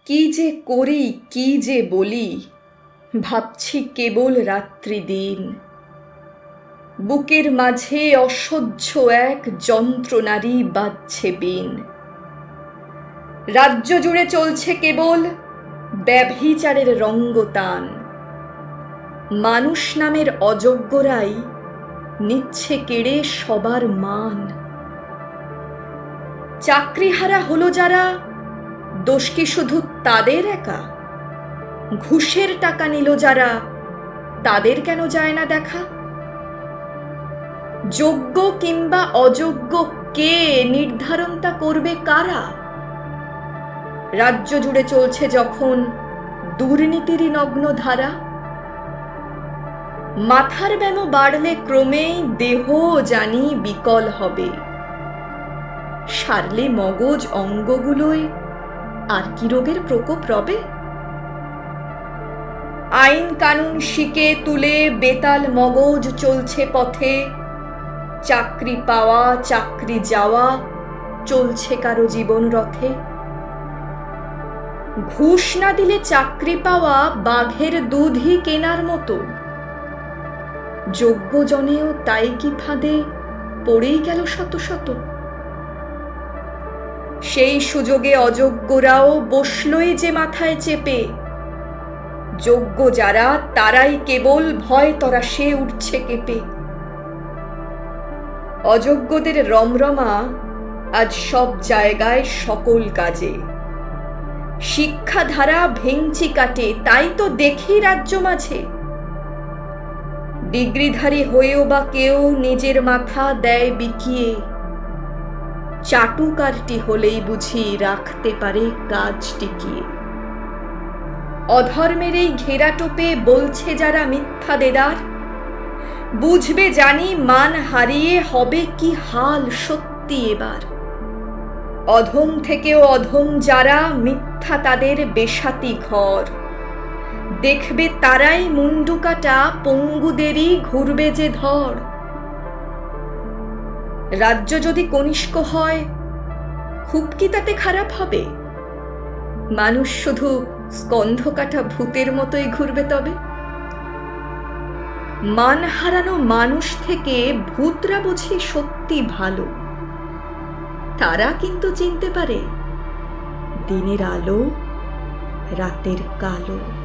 কি যে করি, কি যে বলি, ভাবছি কেবল রাত্রি দিন। বুকের মাঝে অসহ্য এক যন্ত্রণারই বাজছে বিন। রাজ্য জুড়ে চলছে কেবল ব্যভিচারের রঙ্গতান। মানুষ নামের অযোগ্যরাই নিচ্ছে কেড়ে সবার মান। চাকরিহারা হলো যারা, দোষ কি শুধু তাদের একা? ঘুষের টাকা নিল যারা, তাদের কেন যায় না দেখা? যোগ্য কিংবা অযোগ্য কে নির্ধারণ তা করবে কারা? রাজ্য জুড়ে চলছে যখন দুর্নীতিরই নগ্ন ধারা। মাথার ব্যামো বাড়লে ক্রমেই দেহ জানি বিকল হবে। সারলে মগজ অঙ্গগুলোয় আর কি রোগের প্রকোপ রবে? আইন কানুন শিকে তুলে বেতাল মগজ চলছে পথে। চাকরি পাওয়া চাকরি যাওয়া চলছে কারো জীবন রথে। ঘুষ না দিলে চাকরি পাওয়া বাঘের দুধই কেনার মতো। যোগ্য জনেও তাই কি ফাঁদে পড়েই গেল শত শত। সেই সুযোগে অযোগ্যরাও বসলই যে মাথায় চেপে। যোগ্য যারা তারাই কেবল ভয় তরাসে উঠছে কেঁপে। অযোগ্যদের রমরমা আজ সব জায়গায় সকল কাজে। শিক্ষাধারা ভেঙচি কাটে, তাই তো দেখি রাজ্য মাঝে। ডিগ্রিধারী হয়েও বা কেউ নিজের মাথা দেয় বিকিয়ে। চাটুকারটি হলেই বুঝি রাখতে পারে কাজ টিকিয়ে। অধর্মের এই ঘেরাটোপে বলছে যারা মিথ্যা দেদার, বুঝবে জানি মান হারিয়ে হবে কি হাল সত্যি এবার। অধম থেকেও অধম যারা, মিথ্যা তাদের বেশাতি ঘর। দেখবে তারাই মুন্ডু কাটা পঙ্গুদেরই ঘুরবে যে ধর। রাজ্য যদি কনিষ্ক হয়, খুব কি তাতে খারাপ হবে? মানুষ শুধু স্কন্ধ কাটা ভূতের মতোই ঘুরবে তবে। মান হারানো মানুষ থেকে ভূতরা বুঝি সত্যি ভালো। তারা কিন্তু চিনতে পারে দিনের আলো রাতের কালো।